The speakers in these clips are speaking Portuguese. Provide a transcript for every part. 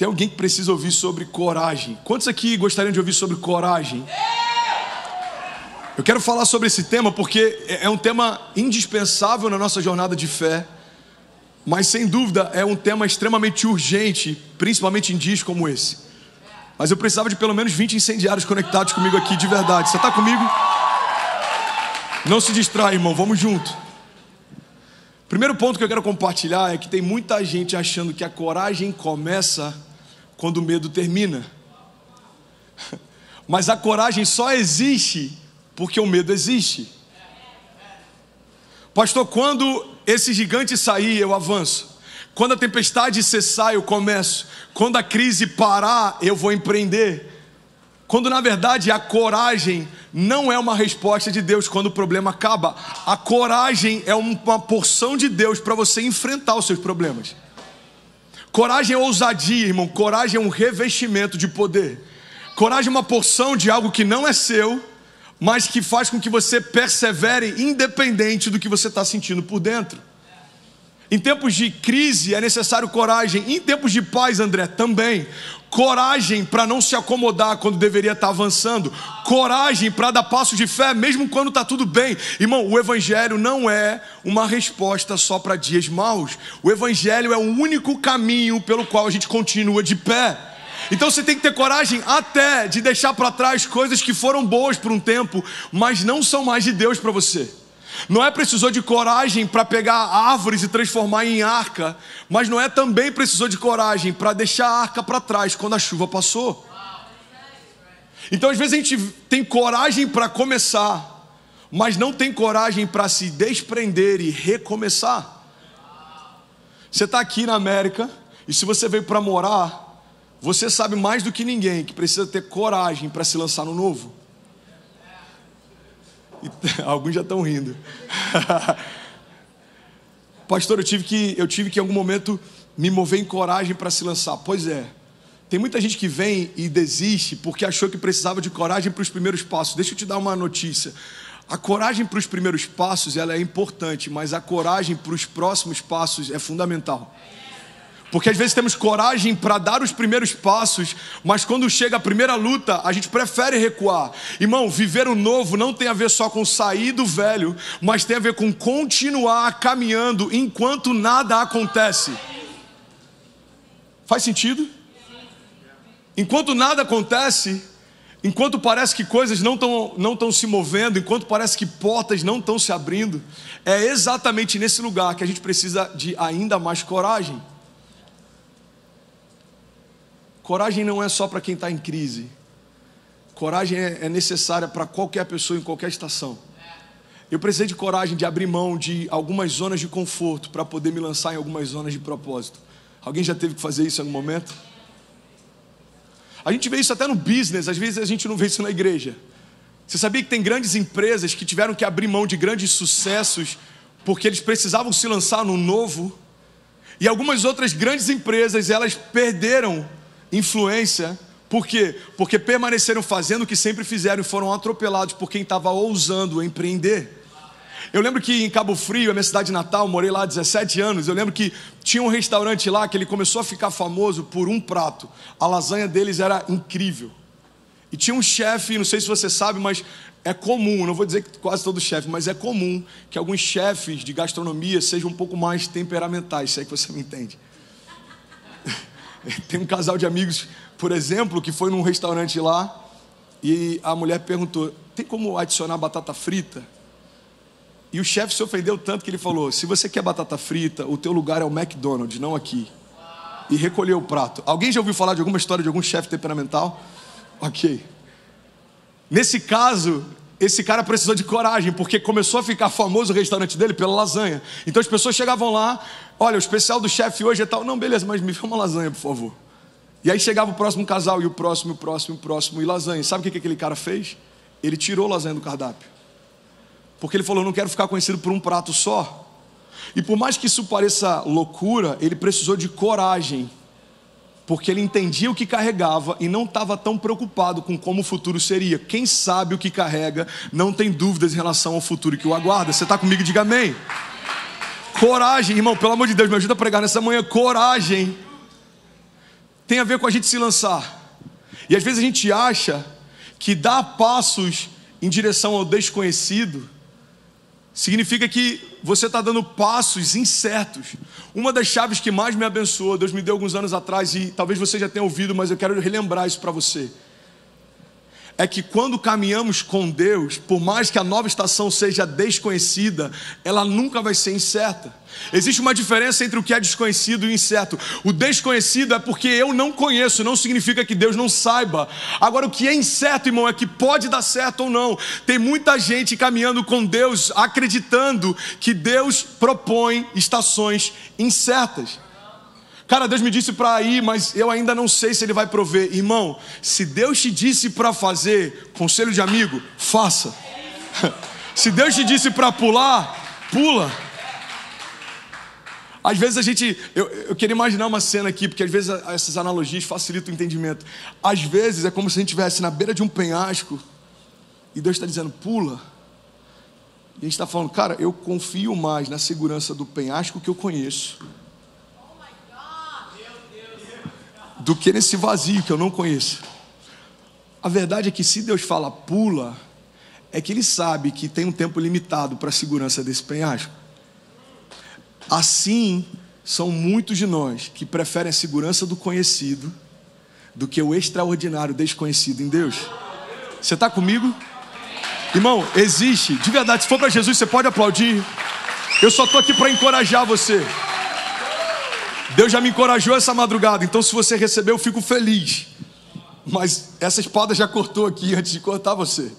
Tem alguém que precisa ouvir sobre coragem? Quantos aqui gostariam de ouvir sobre coragem? Eu quero falar sobre esse tema porque é um tema indispensável na nossa jornada de fé, mas sem dúvida é um tema extremamente urgente, principalmente em dias como esse. Mas eu precisava de pelo menos 20 incendiários conectados comigo aqui de verdade. Você está comigo? Não se distrai, irmão, vamos junto. Primeiro ponto que eu quero compartilhar é que tem muita gente achando que a coragem começa quando o medo termina. Mas a coragem só existe porque o medo existe. Pastor, quando esse gigante sair, eu avanço. Quando a tempestade cessar, eu começo. Quando a crise parar, eu vou empreender. Quando na verdade a coragem não é uma resposta de Deus quando o problema acaba. A coragem é uma porção de Deus para você enfrentar os seus problemas. Coragem é ousadia, irmão. Coragem é um revestimento de poder. Coragem é uma porção de algo que não é seu, mas que faz com que você persevere independente do que você está sentindo por dentro. Em tempos de crise é necessário coragem. Em tempos de paz, André, também. Coragem para não se acomodar quando deveria estar avançando. Coragem para dar passos de fé mesmo quando está tudo bem. Irmão, o Evangelho não é uma resposta só para dias maus. O Evangelho é o único caminho pelo qual a gente continua de pé. Então você tem que ter coragem até de deixar para trás coisas que foram boas por um tempo, mas não são mais de Deus para você. Noé precisou de coragem para pegar árvores e transformar em arca, mas Noé também precisou de coragem para deixar a arca para trás quando a chuva passou. Então às vezes a gente tem coragem para começar, mas não tem coragem para se desprender e recomeçar. Você está aqui na América e se você veio para morar, você sabe mais do que ninguém que precisa ter coragem para se lançar no novo. Alguns já estão rindo. Pastor, eu tive que em algum momento me mover em coragem para se lançar. Pois é, tem muita gente que vem e desiste porque achou que precisava de coragem para os primeiros passos. Deixa eu te dar uma notícia. A coragem para os primeiros passos ela é importante, mas a coragem para os próximos passos é fundamental. Porque às vezes temos coragem para dar os primeiros passos, mas quando chega a primeira luta, a gente prefere recuar. Irmão, viver o novo não tem a ver só com sair do velho, mas tem a ver com continuar caminhando enquanto nada acontece. Faz sentido? Enquanto nada acontece, enquanto parece que coisas não estão se movendo, enquanto parece que portas não estão se abrindo, é exatamente nesse lugar que a gente precisa de ainda mais coragem. Coragem não é só para quem está em crise. Coragem é necessária para qualquer pessoa em qualquer estação. Eu precisei de coragem de abrir mão de algumas zonas de conforto para poder me lançar em algumas zonas de propósito. Alguém já teve que fazer isso em algum momento? A gente vê isso até no business, às vezes a gente não vê isso na igreja. Você sabia que tem grandes empresas que tiveram que abrir mão de grandes sucessos porque eles precisavam se lançar no novo? E algumas outras grandes empresas, elas perderam influência, por quê? Porque permaneceram fazendo o que sempre fizeram e foram atropelados por quem estava ousando empreender. Eu lembro que em Cabo Frio, a minha cidade natal, morei lá há 17 anos, eu lembro que tinha um restaurante lá que ele começou a ficar famoso por um prato. A lasanha deles era incrível. E tinha um chefe, não sei se você sabe, mas é comum, não vou dizer que quase todo chefe, mas é comum que alguns chefes de gastronomia sejam um pouco mais temperamentais, se é que você me entende. Tem um casal de amigos, por exemplo, que foi num restaurante lá e a mulher perguntou: tem como adicionar batata frita? E o chefe se ofendeu tanto que ele falou: se você quer batata frita, o teu lugar é o McDonald's, não aqui. E recolheu o prato. Alguém já ouviu falar de alguma história de algum chefe temperamental? Ok. Nesse caso, esse cara precisou de coragem, porque começou a ficar famoso o restaurante dele pela lasanha. Então as pessoas chegavam lá: olha, o especial do chefe hoje é tal. Não, beleza, mas me dê uma lasanha, por favor. E aí chegava o próximo casal, e o próximo, e lasanha. Sabe o que aquele cara fez? Ele tirou a lasanha do cardápio. Porque ele falou: não quero ficar conhecido por um prato só. E por mais que isso pareça loucura, ele precisou de coragem, porque ele entendia o que carregava e não estava tão preocupado com como o futuro seria. Quem sabe o que carrega não tem dúvidas em relação ao futuro que o aguarda. Você está comigo? Diga amém. Coragem, irmão, pelo amor de Deus, me ajuda a pregar nessa manhã. Coragem tem a ver com a gente se lançar. E às vezes a gente acha que dar passos em direção ao desconhecido significa que você está dando passos incertos. Uma das chaves que mais me abençoou, Deus me deu alguns anos atrás, e talvez você já tenha ouvido, mas eu quero relembrar isso para você, é que quando caminhamos com Deus, por mais que a nova estação seja desconhecida, ela nunca vai ser incerta. Existe uma diferença entre o que é desconhecido e incerto. O desconhecido é porque eu não conheço, não significa que Deus não saiba. Agora, o que é incerto, irmão, é que pode dar certo ou não. Tem muita gente caminhando com Deus, acreditando que Deus propõe estações incertas. Cara, Deus me disse para ir, mas eu ainda não sei se Ele vai prover. Irmão, se Deus te disse para fazer, conselho de amigo, faça. Se Deus te disse para pular, pula. Às vezes eu queria imaginar uma cena aqui, porque às vezes essas analogias facilitam o entendimento. Às vezes é como se a gente estivesse na beira de um penhasco e Deus está dizendo, pula. E a gente está falando, cara, eu confio mais na segurança do penhasco que eu conheço do que nesse vazio que eu não conheço. A verdade é que se Deus fala pula, é que Ele sabe que tem um tempo limitado para a segurança desse penhasco. Assim, são muitos de nós que preferem a segurança do conhecido do que o extraordinário desconhecido em Deus. Você está comigo? Irmão, existe, de verdade, se for para Jesus, você pode aplaudir. Eu só estou aqui para encorajar você. Deus já me encorajou essa madrugada, então se você recebeu, eu fico feliz. Mas essa espada já cortou aqui antes de cortar você.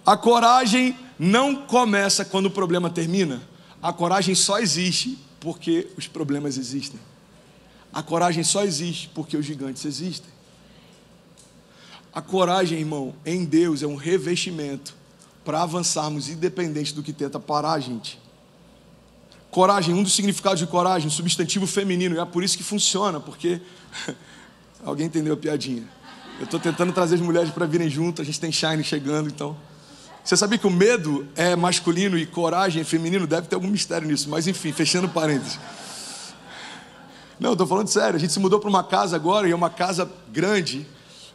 A coragem não começa quando o problema termina. A coragem só existe porque os problemas existem. A coragem só existe porque os gigantes existem. A coragem, irmão, em Deus é um revestimento para avançarmos independente do que tenta parar a gente. Coragem, um dos significados de coragem, substantivo feminino, e é por isso que funciona, porque alguém entendeu a piadinha. Eu estou tentando trazer as mulheres para virem junto, a gente tem Shine chegando, então. Você sabia que o medo é masculino e coragem é feminino? Deve ter algum mistério nisso, mas enfim, fechando parênteses. Não, estou falando sério, a gente se mudou para uma casa agora, e é uma casa grande,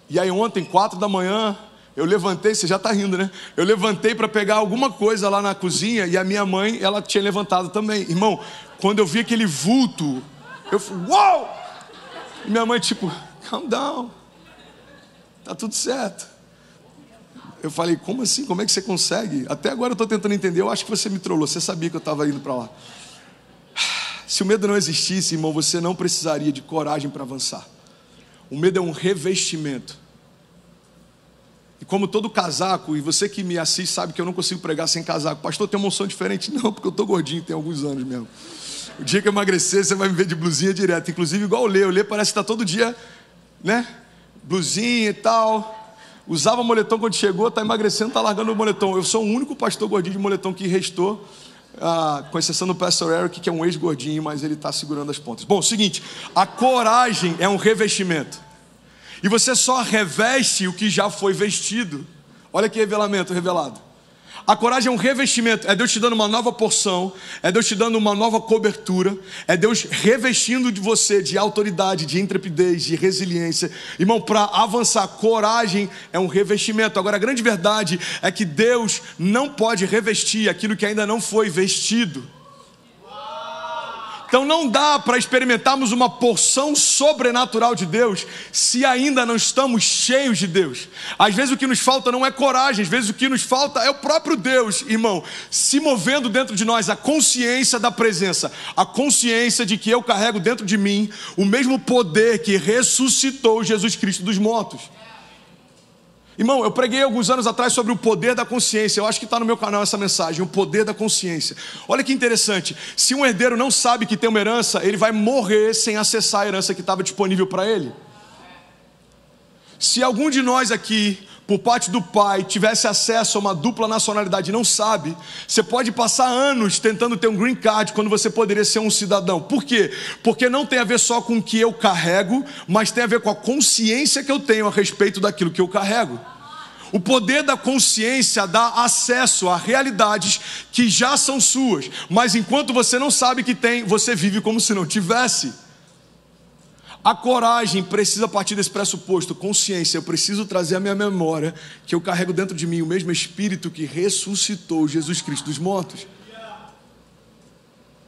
e aí ontem, 4 da manhã, eu levantei, você já está rindo, né? Eu levantei para pegar alguma coisa lá na cozinha, e a minha mãe, ela tinha levantado também. Irmão, quando eu vi aquele vulto, eu falei, uau! E minha mãe tipo, calm down, tá tudo certo. Eu falei, como assim? Como é que você consegue? Até agora eu estou tentando entender, eu acho que você me trollou, você sabia que eu estava indo para lá. Se o medo não existisse, irmão, você não precisaria de coragem para avançar. O medo é um revestimento. E como todo casaco, e você que me assiste sabe que eu não consigo pregar sem casaco. Pastor, tem uma unção diferente? Não, porque eu estou gordinho, tem alguns anos mesmo. O dia que eu emagrecer, você vai me ver de blusinha direto. Inclusive igual o Lê parece que está todo dia, né? Blusinha e tal. Usava moletom quando chegou, está emagrecendo, está largando o moletom. Eu sou o único pastor gordinho de moletom que restou, com exceção do pastor Eric, que é um ex-gordinho, mas ele está segurando as pontas. Bom, seguinte, a coragem é um revestimento. E você só reveste o que já foi vestido. Olha que revelamento revelado. A coragem é um revestimento, é Deus te dando uma nova porção, é Deus te dando uma nova cobertura, é Deus revestindo de você de autoridade, de intrepidez, de resiliência. Irmão, para avançar, coragem é um revestimento. Agora, a grande verdade é que Deus não pode revestir aquilo que ainda não foi vestido. Então não dá para experimentarmos uma porção sobrenatural de Deus se ainda não estamos cheios de Deus. Às vezes o que nos falta não é coragem, às vezes o que nos falta é o próprio Deus, irmão, se movendo dentro de nós, a consciência da presença, a consciência de que eu carrego dentro de mim o mesmo poder que ressuscitou Jesus Cristo dos mortos. Irmão, eu preguei alguns anos atrás sobre o poder da consciência. Eu acho que está no meu canal essa mensagem, o poder da consciência. Olha que interessante, se um herdeiro não sabe que tem uma herança, ele vai morrer sem acessar a herança que estava disponível para ele. Se algum de nós aqui, por parte do pai, tivesse acesso a uma dupla nacionalidade e não sabe, você pode passar anos tentando ter um green card quando você poderia ser um cidadão. Por quê? Porque não tem a ver só com o que eu carrego, mas tem a ver com a consciência que eu tenho a respeito daquilo que eu carrego. O poder da consciência dá acesso a realidades que já são suas, mas enquanto você não sabe que tem, você vive como se não tivesse. A coragem precisa partir desse pressuposto, consciência. Eu preciso trazer à minha memória que eu carrego dentro de mim o mesmo Espírito que ressuscitou Jesus Cristo dos mortos.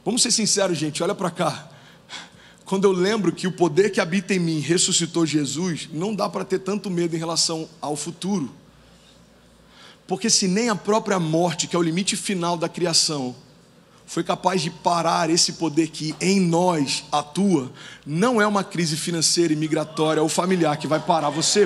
Vamos ser sinceros, gente, olha para cá. Quando eu lembro que o poder que habita em mim ressuscitou Jesus, não dá para ter tanto medo em relação ao futuro. Porque se nem a própria morte, que é o limite final da criação, foi capaz de parar esse poder que em nós atua, não é uma crise financeira e migratória ou familiar que vai parar você.